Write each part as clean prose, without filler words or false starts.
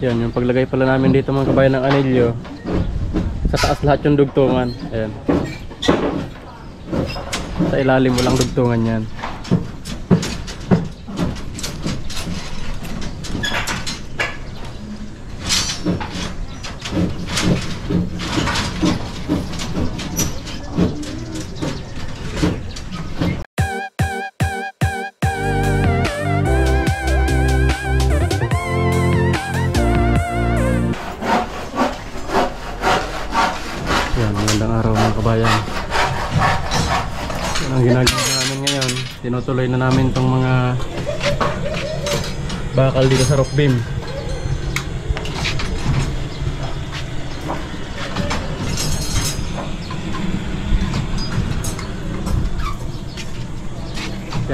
Yan, yung paglagay pala namin dito mga kabayan ng anilyo. Sa taas lahat yung dugtungan. Ayan. Sa ilalim walang dugtungan yan. Magandang araw mga kabayan. Yan ang ginagawa namin ngayon. Tinutuloy na namin itong mga bakal dito sa rock beam.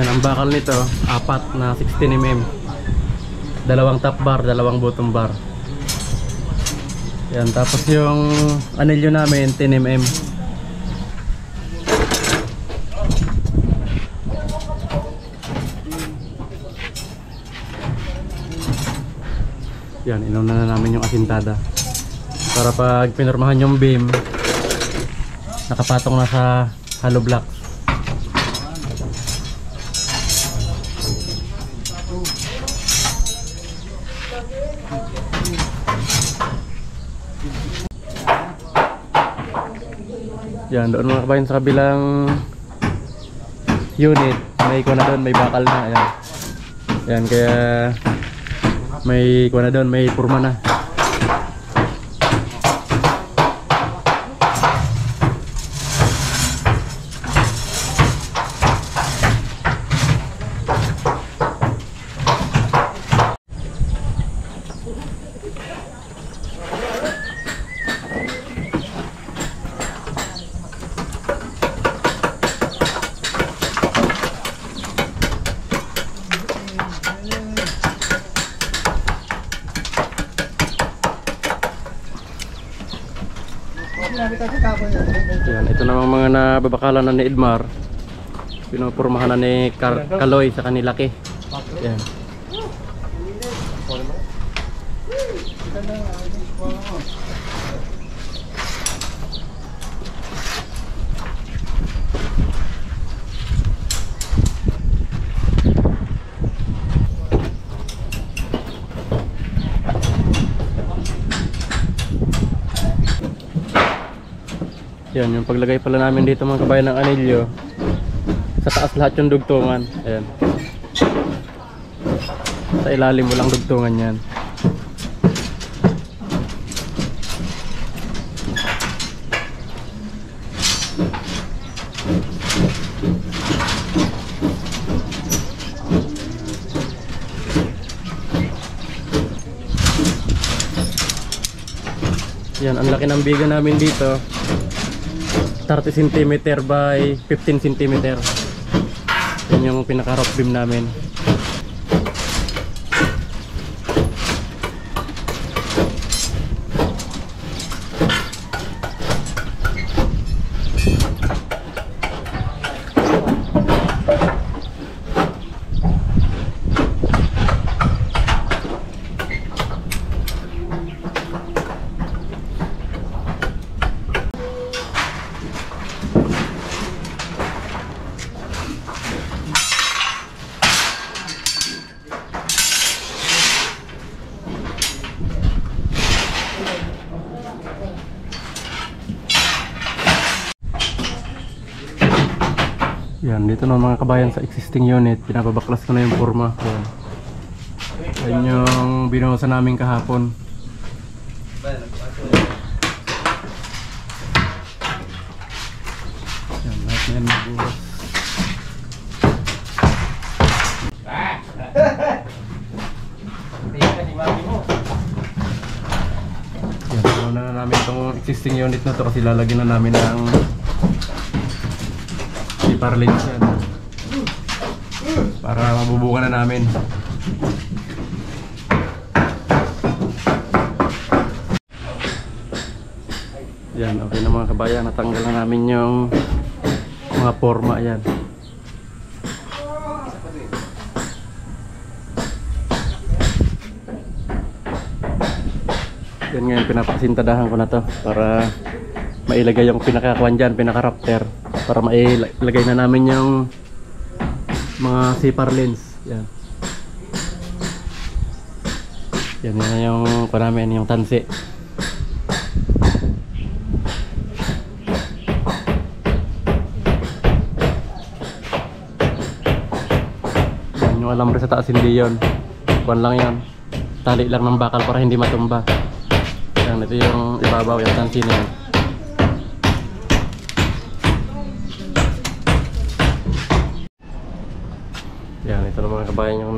Yan ang bakal nito, apat na 16mm. Dalawang top bar, dalawang bottom bar. Yan, tapos yung anilyo namin 10mm. Yan, inuna na namin yung asintada para pag pinurmahan yung beam nakapatong na sa hollow block. Yan, doon mga kabayan sa kabilang unit may kuha na doon, may bakal na. Ayan. Yan, kaya may kuha na doon, may purma na. Yan, ito namang mga nababakalan na ni Edmar. Pinupurmahan na ni Kaloy sa kanilaki. Yan. Yan, yung paglagay pala namin dito mga kabayan ng anilyo. Sa taas lahat yung dugtungan. Ayan. Sa ilalim walang dugtungan yan. Yan, ang laki ng biga namin dito. 30 cm by 15 cm. Yan yung pinaka rock beam namin. Yan, dito na mga kabayan sa existing unit. Pinababaklas ko na yung forma. Yan. Yan yung binuhusan namin kahapon. Yan, lahat na yan magbuhos. Yan, nauna na namin itong existing unit na to kasi lalagyan na namin ng parlin yan para mabubukan na namin. Yan, okay na mga kabayan, natanggal na namin yung mga forma. Yan. Yan ngayon, pinapasintadahan ko na to para mailagay yung pinakakuan dyan, pinaka-rafter, para mailagay na namin yung mga zipper lens. Yan. Yan yung kuha namin, yung tansi. Yan yung alambre sa taas, hindi yun. Kuan lang yan. Tali lang ng bakal para hindi matumba. Yan, ito yung ibabaw, yung tansi na yan. Yan, ito na mga kabayan yung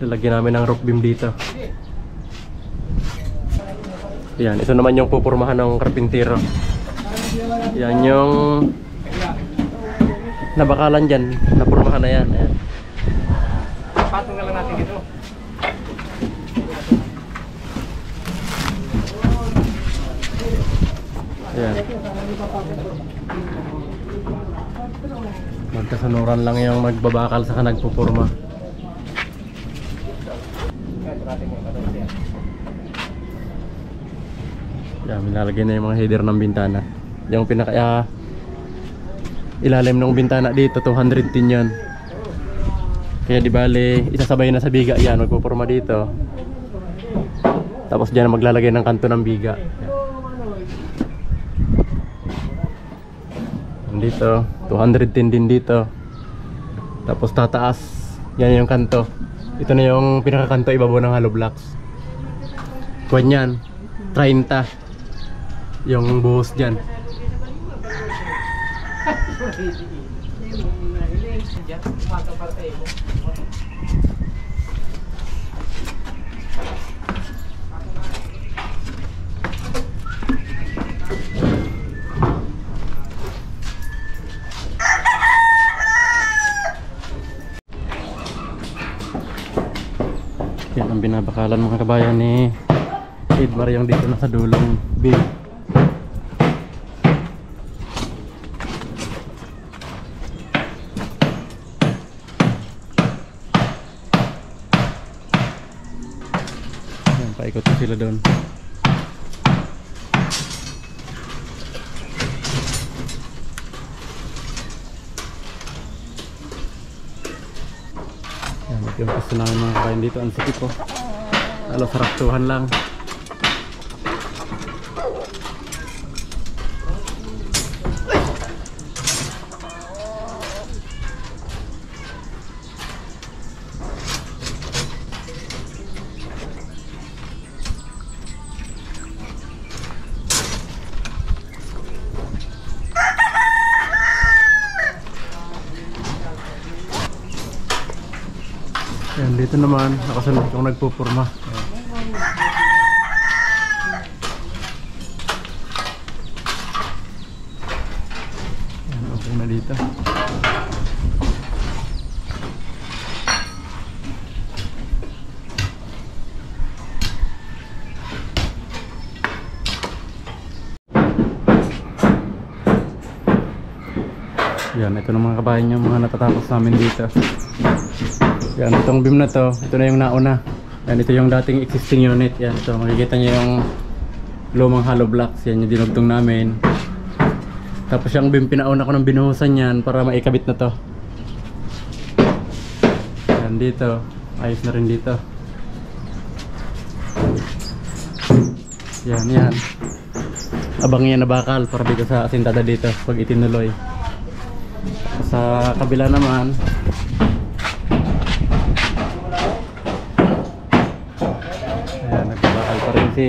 lalagyan namin ng roof beam dito. Yan, ito naman yung pupurmahan ng karpintero. Yan yung nabakalan dyan, napurmahan na yan. Ayan. Patong na lang natin dito. Ayan. Magkasunuran lang yung magbabakal saka nagpupurma. Yan, nilalagay na yung mga header ng bintana. Yung pinaka ilalim ng bintana dito, 210 yan. Kaya di bale, isasabay na sa biga yan, magpupurma dito. Tapos dyan maglalagay ng kanto ng biga. Dito 210 din dito. Tapos tataas, yan yung kanto. Ito na yung pinakakanto, ibabaw ng hollow blocks. Kuwan yan 30 yung buhos dyan. Yan ang binabakalan mga kabayan ni Edmar, yung dito na sa dulong beam. Yan, paikot na sila doon. Yung gusto namin mga kain dito, ang sikip po. Halos raktuhan lang. Yan, dito naman nakasunod yung nagpupurma. Yan, okay na dito. Yan, ito na mga kabayan yung mga natatapos namin dito. Yan, itong beam na to, ito na yung nauna. Yan, ito yung dating existing unit. Yan, so makikita nyo yung lumang hollow blocks. Yan yung dinugtong namin. Tapos yung beam, pinauna ko ng binuhusan yan para maikabit na to. Yan, dito. Ayos na rin dito. Yan, yan. Abang yan na bakal para dito sa asintada dito pag itinuloy. Sa kabila naman, nagbabakal pa rin si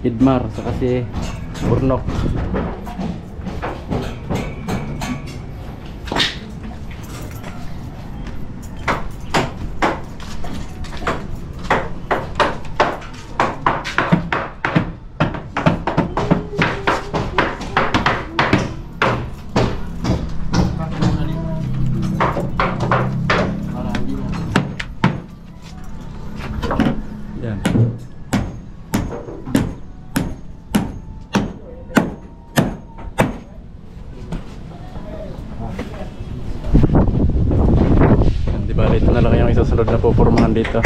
Edmar saka si Burnok. Yan. Di ba, ito na lang yung isusunod na pupurmahan dito.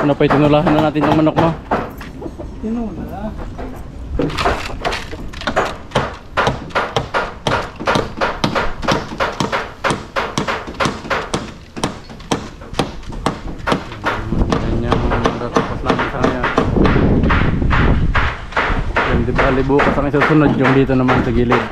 Ano pa itinulahan na natin yung manok mo? Tinula. Yan yung tatapos namin sa kanya. Yan, di ba bukas ang isusunod yung dito naman sa gilid.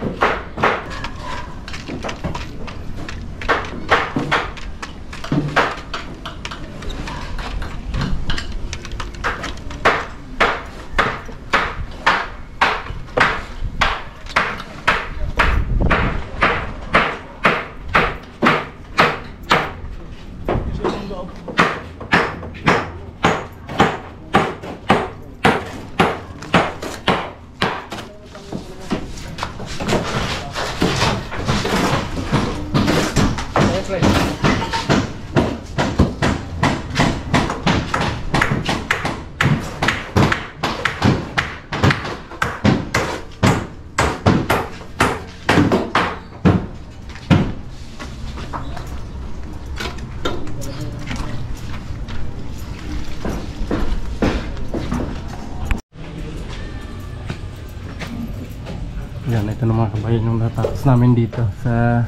Yan, ito na mga kabayan yung natapos namin dito sa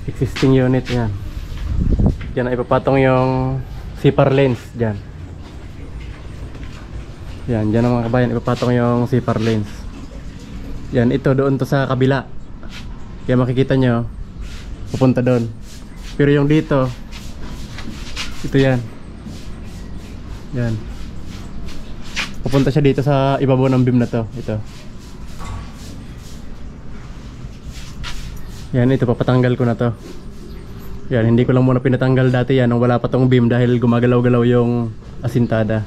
existing unit. Yan, yan na ipapatong yung CPAR lens dyan. Yan, dyan na mga kabayan ipapatong yung CPAR lens. Yan, ito doon to sa kabila, kaya makikita nyo pupunta doon. Pero yung dito, ito yan, yan, pupunta siya dito sa ibabaw ng beam na to. Ito. Yan, ito papatanggal ko na to. Yan, hindi ko lang muna pinatanggal dati yan nung wala pa tong beam dahil gumagalaw-galaw yung asintada.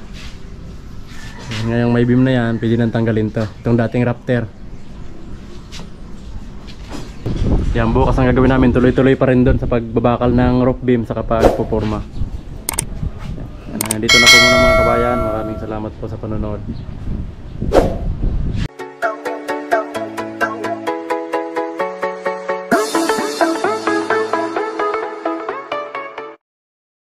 Yan, ngayong may beam na yan, pwede nang tanggalin to. Itong dating Raptor. Yan, bukas ang gagawin namin, tuloy-tuloy pa rin doon sa pagbabakal ng roof beam sa pagpuporma. Yan, dito na po muna mga kabayan. Maraming salamat po sa panonood.